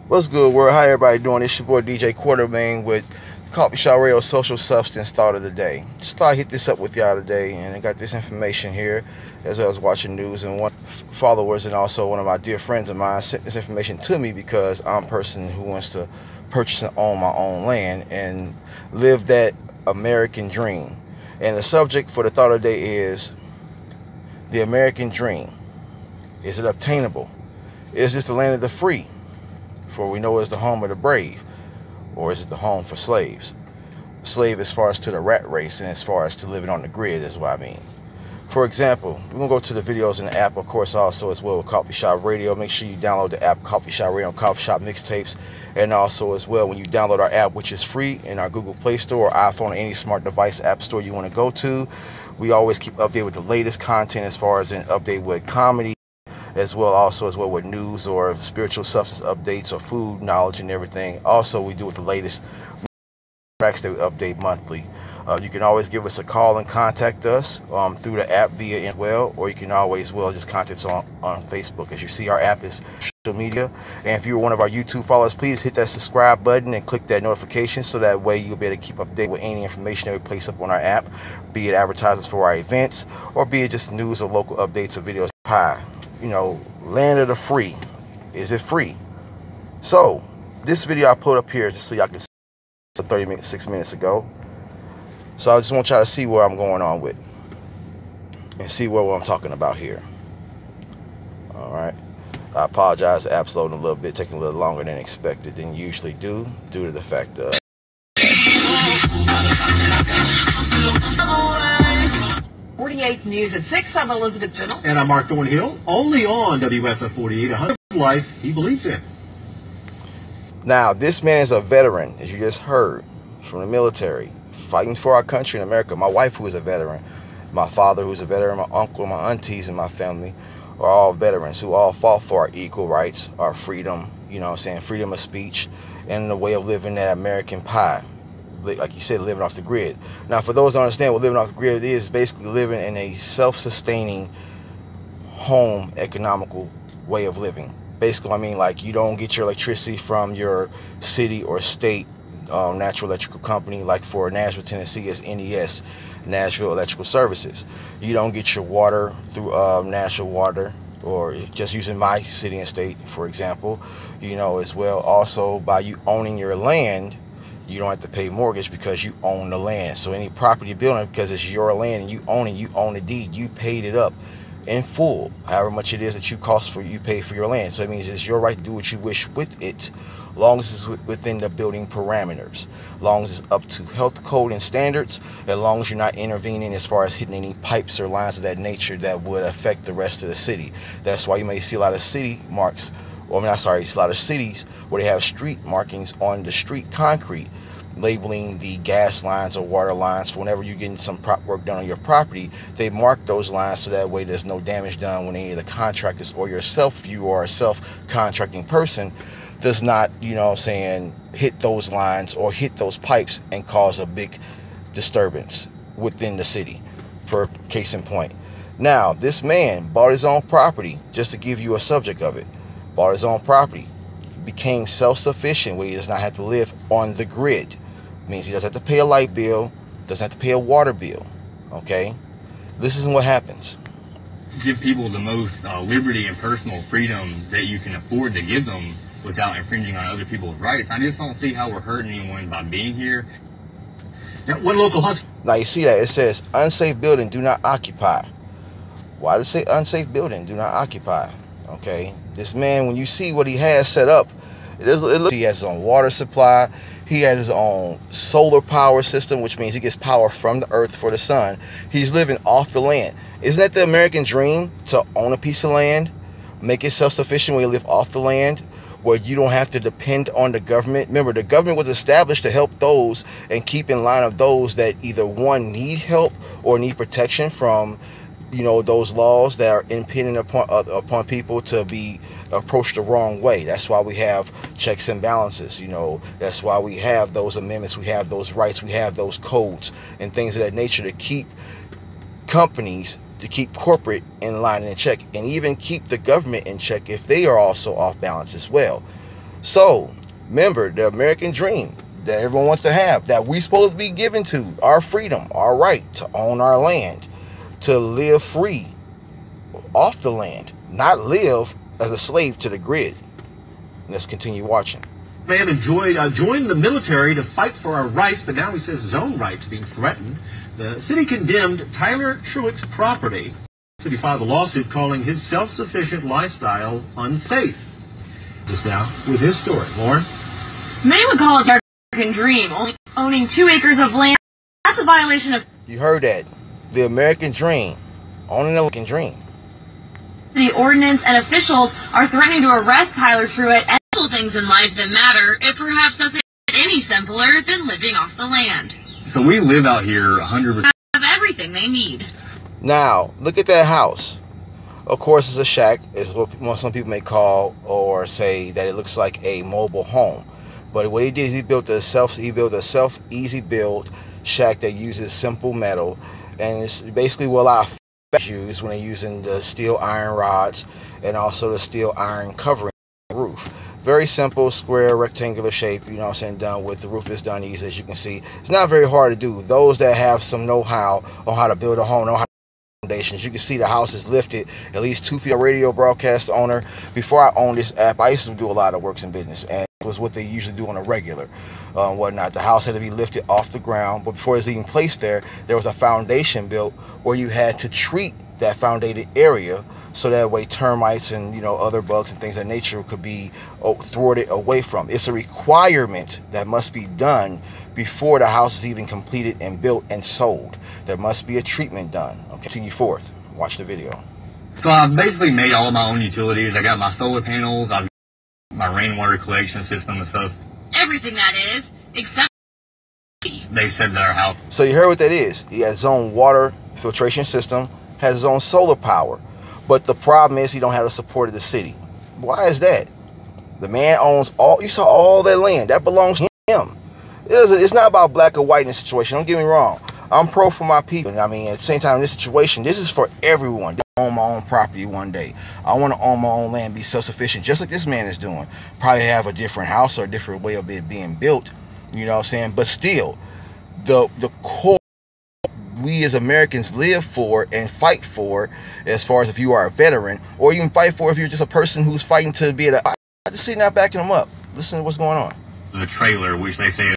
What's good, world? How everybody doing? It's your boy DJ Quartermane with Coughfee Shoppe Social Substance Thought of the Day. Just thought I'd hit this up with y'all today, and I got this information here as I was watching news, and one followers and also one of my dear friends of mine sent this information to me because I'm a person who wants to purchase and own my own land and live that American dream. And the subject for the thought of the day is the American dream. Is it obtainable? Is this the land of the free? For we know it's the home of the brave, or is it the home for slaves? Slave as far as to the rat race and as far as to living on the grid is what I mean. For example, we're going to go to the videos in the app, of course, also as well with Coughfee Shoppe Radio. Make sure you download the app Coughfee Shoppe Radio on Coughfee Shoppe MixTapes. And also as well, when you download our app, which is free in our Google Play Store or iPhone or any smart device app store you want to go to, we always keep updated with the latest content as far as an update with comedy, as well with news or spiritual substance updates or food knowledge and everything. Also, we do with the latest tracks that we update monthly. You can always give us a call and contact us through the app via well, or you can always just contact us on Facebook. As you see, our app is social media. And if you're one of our YouTube followers, please hit that subscribe button and click that notification so that way you'll be able to keep updated with any information that we place up on our app, be it advertisements for our events or be it just news or local updates or videos. Land of the free. Is it free? So, this video I put up here just so y'all can see 6 minutes ago. So I just want y'all to see where I'm going on with and see what I'm talking about here. Alright. I apologize, the app's loading a little bit, taking a little longer than expected than usually do, due to the fact that 48 News at 6. I'm Elizabeth General. And I'm Mark Thornhill, only on WFF 48, 100 life he believes in. Now, this man is a veteran, as you just heard, from the military, fighting for our country in America. My wife, who is a veteran, my father, who's a veteran, my uncle, my aunties in my family are all veterans who all fought for our equal rights, our freedom, freedom of speech, and the way of living that American pie. Like you said, living off the grid. Now, for those who don't understand what living off the grid is, basically living in a self-sustaining home economical way of living. Basically, I mean, like, you don't get your electricity from your city or state natural electrical company. Like for Nashville, Tennessee, is NES, Nashville Electrical Services. You don't get your water through Nashville Water, or just using my city and state, for example. As well, also by you owning your land, you don't have to pay mortgage because you own the land. So any property building, because it's your land and you own it, you own the deed, you paid it up in full, however much it is that you pay for your land. So it means it's your right to do what you wish with it, long as it's within the building parameters, long as it's up to health code and standards, as long as you're not intervening as far as hitting any pipes or lines of that nature that would affect the rest of the city. That's why you may see a lot of a lot of cities where they have street markings on the street concrete labeling the gas lines or water lines. For whenever you're getting some prop work done on your property, they mark those lines so that way there's no damage done when any of the contractors or yourself, if you are a self-contracting person, does not, hit those lines or hit those pipes and cause a big disturbance within the city, for case in point. Now, this man bought his own property, just to give you a subject of it. Bought his own property, became self-sufficient where he does not have to live on the grid. Means he doesn't have to pay a light bill, doesn't have to pay a water bill. Okay? This is what happens. Give people the most liberty and personal freedom that you can afford to give them without infringing on other people's rights. I just don't see how we're hurting anyone by being here. Now, one local hospital. Now you see that it says unsafe building, do not occupy. Why does it say unsafe building, do not occupy? Okay, this man, when you see what he has set up, he has his own water supply, he has his own solar power system, which means he gets power from the earth for the sun. He's living off the land. Isn't that the American dream, to own a piece of land, make it self-sufficient when you live off the land, where you don't have to depend on the government? Remember, the government was established to help those and keep in line of those that either one, need help or need protection from those laws that are impinging upon people to be approached the wrong way. That's why we have checks and balances. That's why we have those amendments, we have those rights, we have those codes and things of that nature to keep companies, to keep corporate in line and in check, and even keep the government in check if they are also off balance as well. So, remember the American dream that everyone wants to have, that we supposed to be given to, our freedom, our right to own our land, to live free off the land, not live as a slave to the grid. Let's continue watching. Man joined the military to fight for our rights, but now he says his own rights being threatened. The city condemned Tyler Truitt's property. The city filed a lawsuit calling his self-sufficient lifestyle unsafe. Just now with his story. Lauren? Many would call it the American dream, only owning 2 acres of land. That's a violation of You heard that. The American dream. Owning the American dream. city ordinance, and officials are threatening to arrest Tyler Truitt. And Simple things in life that matter, it perhaps doesn't get any simpler than living off the land. So we live out here 100%. Have everything they need. Now, look at that house. Of course, it's a shack, is what some people may call or say that it looks like a mobile home. But what he did is he built a self easy build shack that uses simple metal, and it's basically what a lot of use when they're using the steel iron rods and also the steel iron covering the roof. Very simple, square, rectangular shape, you know what I'm saying, done with. The roof is done easy, as you can see. It's not very hard to do. Those that have some know-how on how to build a home know how to foundations. You can see the house is lifted at least 2 feet. A radio broadcast owner. Before I owned this app, I used to do a lot of works in business, and it was what they usually do on a regular whatnot. The house had to be lifted off the ground, but before it's even placed there was a foundation built where you had to treat that foundated area so that way termites and other bugs and things of nature could be thwarted away from. It's a requirement that must be done before the house is even completed and built and sold. There must be a treatment done. Okay, continue forth. Watch the video. So I've basically made all of my own utilities. I got my solar panels, I've got my rainwater collection system and stuff. Everything that is, except They said that our house. So you heard what that is. He has his own water filtration system, has his own solar power. But the problem is he don't have the support of the city. Why is that? The man owns all that land. That belongs to him. It's not about black or white in this situation. Don't get me wrong. I'm pro for my people. I mean, at the same time, in this situation, this is for everyone. I own my own property one day. I want to own my own land, be self-sufficient, just like this man is doing. Probably have a different house or a different way of it being built. You know what I'm saying? But still, the core we as Americans live for and fight for, as far as if you are a veteran, or even fight for if you're just a person who's fighting to be I just see not backing them up. Listen to what's going on. The trailer, which they say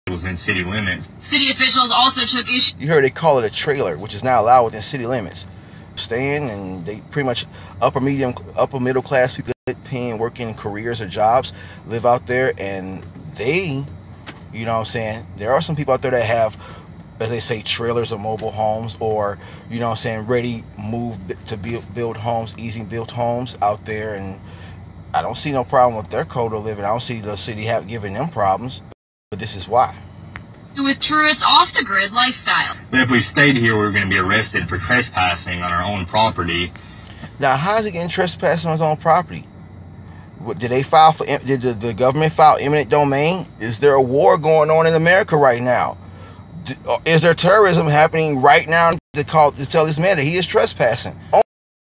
was in city limits. city officials also took issue. You heard they call it a trailer, which is now allowed within city limits. Staying, and they pretty much upper middle class people paying, working careers or jobs, live out there, and they, you know what I'm saying, there are some people out there that have, as they say, trailers or mobile homes, or, you know what I'm saying, ready move to build homes, easy built homes out there, and I don't see no problem with their code of living. I don't see the city giving them problems, but this is why. With Truitt's off-the-grid lifestyle. But if we stayed here, we were going to be arrested for trespassing on our own property. Now, how is he getting trespassing on his own property? Did the government file eminent domain? Is there a war going on in America right now? Is there terrorism happening right now to tell this man that he is trespassing?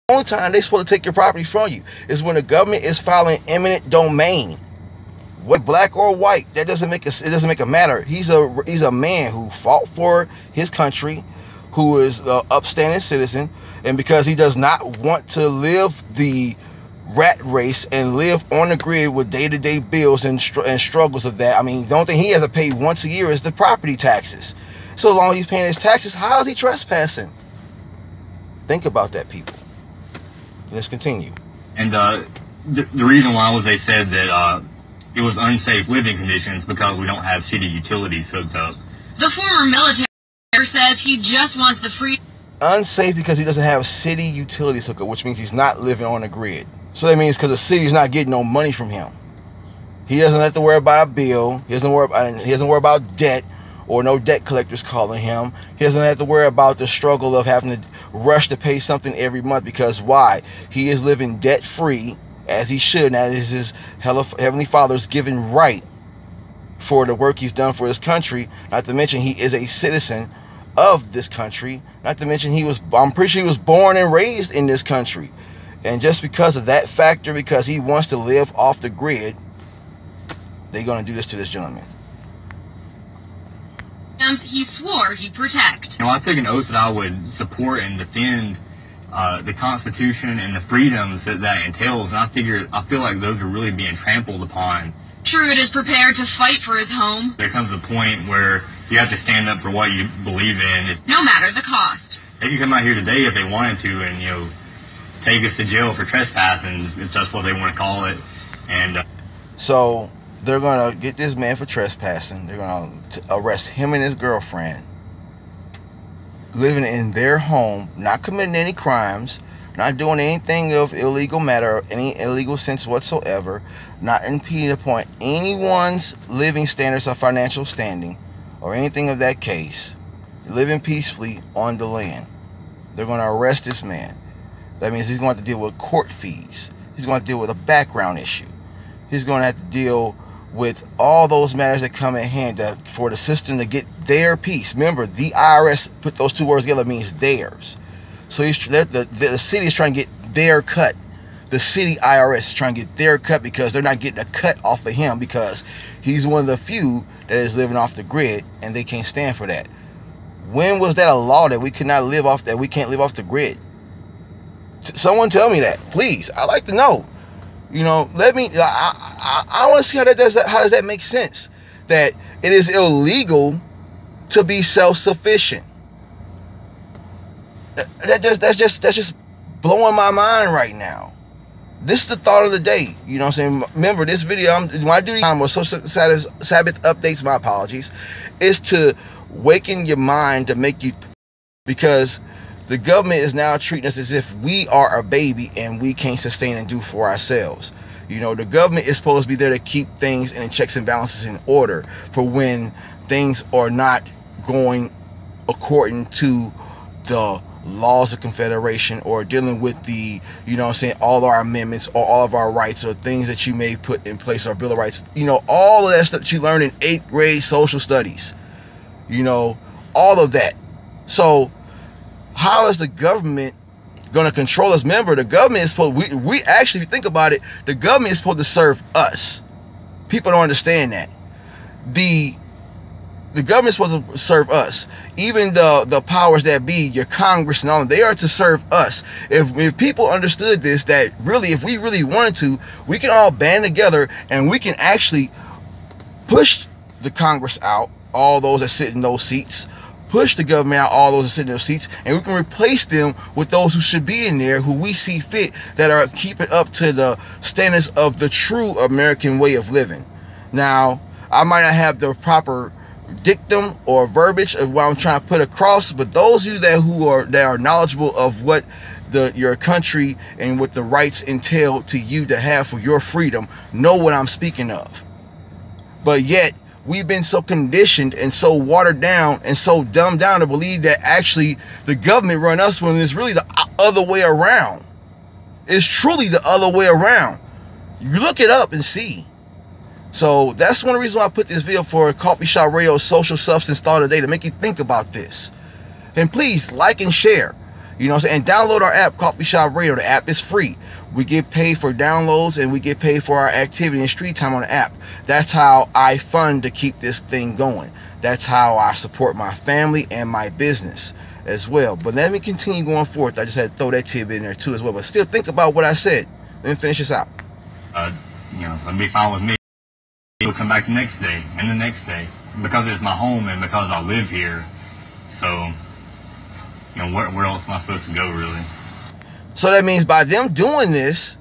Only time they're supposed to take your property from you is when the government is filing eminent domain. What, black or white, it doesn't make a matter. He's a man who fought for his country, who is an upstanding citizen, and because he does not want to live the rat race and live on the grid with day-to-day bills and struggles of that. I mean, the only thing he has to pay once a year is the property taxes. So as long as he's paying his taxes, how is he trespassing? Think about that, people. Let's continue. And the reason why was they said that it was unsafe living conditions because we don't have city utilities hooked up. The former military says he just wants the free. Unsafe because he doesn't have city utilities hooked up, which means he's not living on the grid. So that means because the city's not getting no money from him. He doesn't have to worry about a bill. He doesn't worry about debt, or no debt collectors calling him. He doesn't have to worry about the struggle of having to rush to pay something every month, because why? He is living debt-free, as he should, and that is his Heavenly Father's given right for the work he's done for his country. Not to mention he is a citizen of this country. Not to mention I'm pretty sure he was born and raised in this country. And just because of that factor, because he wants to live off the grid, they're going to do this to this gentleman. And he swore he'd protect. I took an oath that I would support and defend the Constitution and the freedoms that entails, and I feel like those are really being trampled upon. Truett is prepared to fight for his home. There comes a point where you have to stand up for what you believe in. No matter the cost. They could come out here today if they wanted to and, take us to jail for trespassing, if that's what they want to call it. And so they're going to get this man for trespassing. They're going to arrest him and his girlfriend, living in their home, not committing any crimes, not doing anything of illegal matter, or any illegal sense whatsoever, not impeding upon anyone's living standards or financial standing, or anything of that case, living peacefully on the land. They're going to arrest this man. That means he's going to have to deal with court fees. He's going to deal with a background issue. He's going to have to deal with all those matters that come in hand for the system to get their piece. Remember, the IRS put those two words together, means theirs. So the city is trying to get their cut. The city IRS is trying to get their cut because they're not getting a cut off of him because he's one of the few that is living off the grid, and they can't stand for that. When was that a law that we could not live off, that we can't live off the grid? Someone tell me that, please. I'd like to know. Let me. I want to see how does that make sense? That it is illegal to be self-sufficient. That's just blowing my mind right now. This is the thought of the day. You know what I'm saying? Remember, this video, when I do these time with social Sabbath updates, my apologies, is to waken your mind to make you, because the government is now treating us as if we are a baby and we can't sustain and do for ourselves. The government is supposed to be there to keep things in checks and balances in order for when things are not going according to the laws of Confederation, or dealing with the, all our amendments or all of our rights or things that you may put in place, or Bill of Rights, all of that stuff that you learned in 8th grade social studies, all of that. So how is the government going to control us? Remember, the government is supposed, we actually, if you think about it, the government is supposed to serve us. People don't understand that. The government is supposed to serve us. Even the powers that be, your Congress and all, they are to serve us. If people understood this, that really, if we really wanted to, we can all band together and we can actually push the Congress out, all those that sit in those seats, push the government out, all those that sit in those seats, and we can replace them with those who should be in there, who we see fit, that are keeping up to the standards of the true American way of living. Now, I might not have the proper dictum or verbiage of what I'm trying to put across, but those of you that are knowledgeable of what your country and what the rights entail to you to have for your freedom know what I'm speaking of. But yet we've been so conditioned and so watered down and so dumbed down to believe that actually the government run us, when it's really the other way around. It's truly the other way around. You look it up and see. So that's one of the reasons why I put this video for Coughfee Shoppe Radio Social Substance Thought of the Day, to make you think about this. And please like and share. And download our app, Coughfee Shoppe Radio. The app is free. We get paid for downloads and we get paid for our activity and street time on the app. That's how I fund to keep this thing going. That's how I support my family and my business as well. But let me continue going forth. I just had to throw that tidbit in there too as well. But still think about what I said. Let me finish this out. It'll be fine with me. He'll come back the next day and the next day, because it's my home and because I live here. So, where else am I supposed to go, really? So that means by them doing this,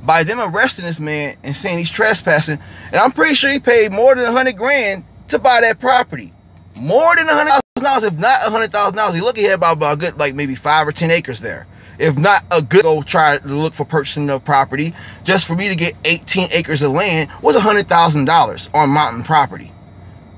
by them arresting this man and saying he's trespassing, and I'm pretty sure he paid more than $100 grand to buy that property. More than $100,000, if not $100,000. He look at about a good, like maybe 5 or 10 acres there. If not a good, go try to look for purchasing the property. Just for me to get 18 acres of land was $100,000 on mountain property.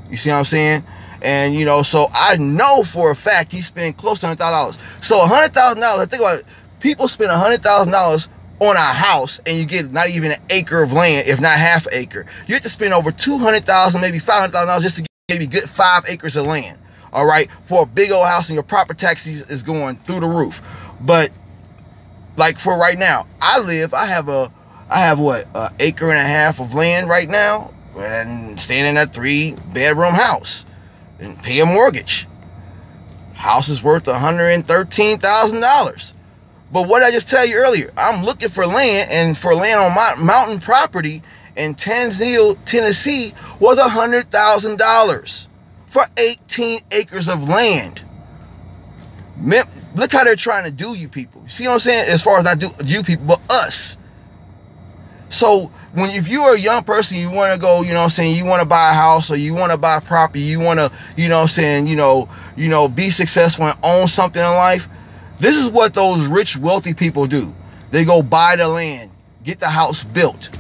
You see what I'm saying? And so I know for a fact he spent close to $100,000. So $100,000, think about it. People spend $100,000 on a house and you get not even an acre of land, if not half an acre. You have to spend over $200,000, maybe $500,000 just to get a good 5 acres of land. All right, for a big old house, and your property taxes is going through the roof. But like for right now, I have what, an acre and a half of land right now. and staying in a 3-bedroom house and pay a mortgage. House is worth $113,000. But what did I just tell you earlier? I'm looking for land, and for land on my mountain property in Tanzania, Tennessee, was $100,000 for 18 acres of land. Look how they're trying to do you people. See what I'm saying? As far as not do you people, but us. So if you are a young person, you want to go, you know what I'm saying, you want to buy a house, or you want to buy property, you want to, you know what I'm saying, be successful and own something in life. This is what those rich, wealthy people do. They go buy the land, get the house built.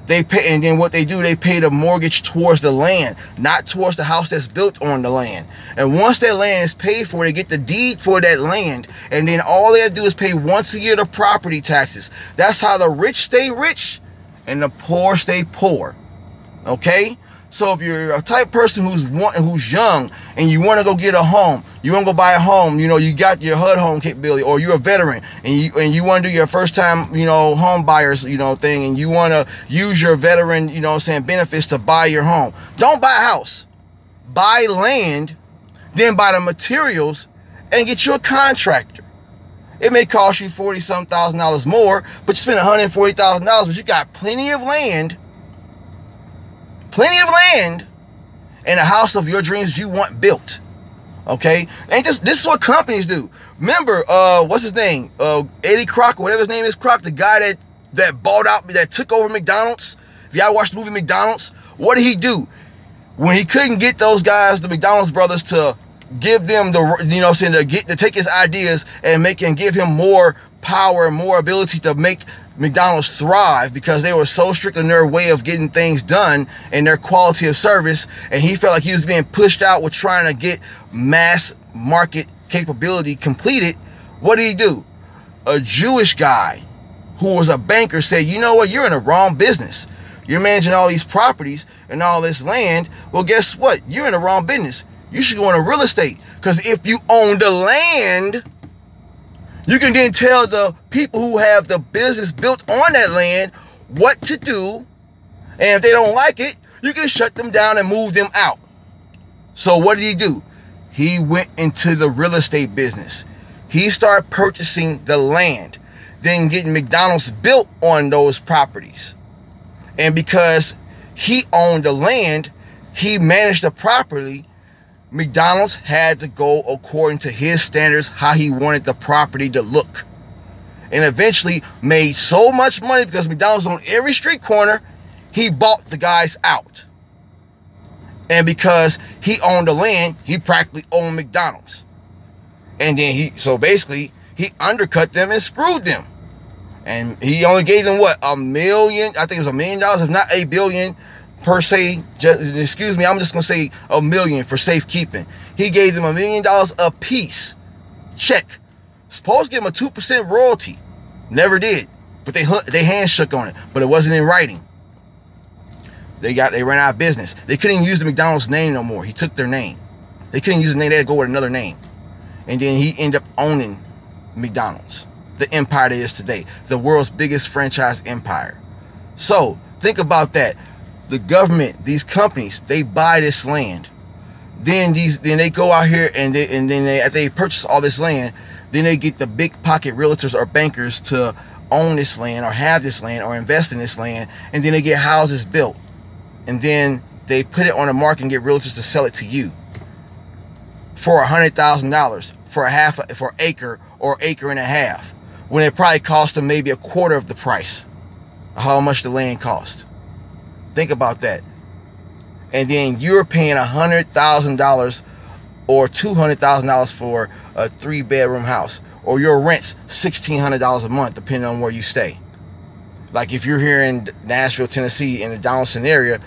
They pay, and then what they do, they pay the mortgage towards the land, not towards the house that's built on the land. And once that land is paid for, they get the deed for that land, and then all they have to do is pay once a year the property taxes. That's how the rich stay rich and the poor stay poor. Okay? So if you're a type of person who's young and you want to go get a home, you want to go buy a home, you got your HUD home capability, or you're a veteran and you want to do your first time, home buyers, thing, and you want to use your veteran, benefits to buy your home. Don't buy a house. Buy land, then buy the materials and get you a contractor. It may cost you $40,000 more, but you spend $140,000, but you got plenty of land and a house of your dreams you want built. Okay? And this is what companies do. Remember, what's his name? Eddie Kroc, or whatever his name is, Kroc, the guy that bought out, that took over McDonald's. If y'all watched the movie McDonald's, what did he do? When he couldn't get those guys, the McDonald's brothers, to give them to take his ideas and give him more power and more ability to make McDonald's thrive, because they were so strict in their way of getting things done and their quality of service, and he felt like he was being pushed out with trying to get mass market capability completed. What did he do? A Jewish guy who was a banker said, you know what, you're in the wrong business. You're managing all these properties and all this land. Well, guess what? You're in the wrong business. You should go into real estate, because if you own the land, you can then tell the people who have the business built on that land what to do. And if they don't like it, you can shut them down and move them out. So what did he do? He went into the real estate business. He started purchasing the land, then getting McDonald's built on those properties. And because he owned the land, he managed the property, McDonald's had to go according to his standards, how he wanted the property to look. And eventually made so much money, because McDonald's on every street corner, he bought the guys out. And because he owned the land, he practically owned McDonald's. And then he undercut them and screwed them. And he only gave them $1 million, I think it was $1 million, if not $1 billion per se. I'm just gonna say $1 million for safekeeping. He gave them $1 million a piece. Check. Supposed to give them a 2% royalty. Never did. But they hands shook on it. But it wasn't in writing. They ran out of business. They couldn't even use the McDonald's name no more. He took their name. They couldn't use the name. They had to go with another name. And then he ended up owning McDonald's, the empire that is today, the world's biggest franchise empire. So think about that. The government, these companies, they buy this land. Then they go out here and after they purchase all this land, then they get the big pocket realtors or bankers to own this land or have this land or invest in this land, and then they get houses built, and then they put it on the market and get realtors to sell it to you for $100,000 for acre or acre and a half, when it probably cost them maybe a quarter of the price of how much the land cost. Think about that. And then you're paying $100,000 or $200,000 for a 3-bedroom house, or your rent's $1,600 a month, depending on where you stay. Like if you're here in Nashville, Tennessee, in the Donaldson area,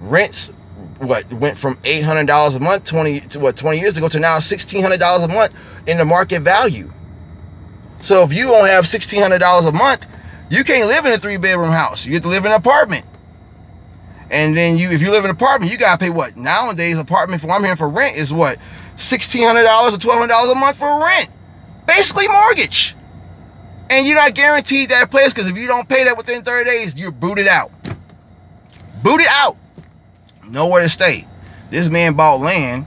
rents went from $800 a month 20 years ago to now $1,600 a month in the market value. So if you don't have $1,600 a month, you can't live in a 3-bedroom house. You get to live in an apartment. And then if you live in an apartment, you gotta pay what? Nowadays, apartment I'm hearing for rent is what? $1,600 or $1,200 a month for rent. Basically mortgage. And you're not guaranteed that place, because if you don't pay that within 30 days, you're booted out. Booted out. nowhere to stay. This man bought land,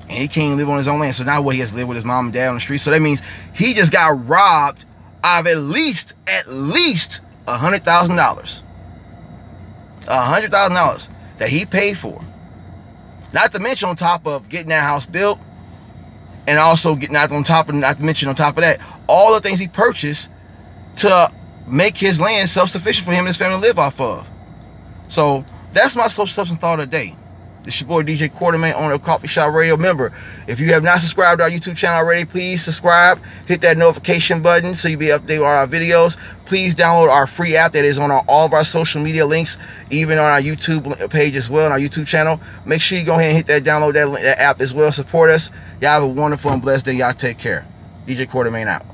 and he can't even live on his own land. So now what, he has to live with his mom and dad on the street. So that means he just got robbed of at least $100,000. $100,000 that he paid for. Not to mention on top of getting that house built, and also not to mention on top of that, all the things he purchased to make his land self-sufficient for him and his family to live off of. So that's my social substance thought of the day. This your boy DJ Quartermane, owner of Coughfee Shoppe Radio. Remember, if you have not subscribed to our YouTube channel already, please subscribe. Hit that notification button so you'll be updated on our videos. Please download our free app that is on all of our social media links, even on our YouTube page as well, on our YouTube channel. Make sure you go ahead and hit that, download that app as well. Support us. Y'all have a wonderful and blessed day. Y'all take care. DJ Quartermane out.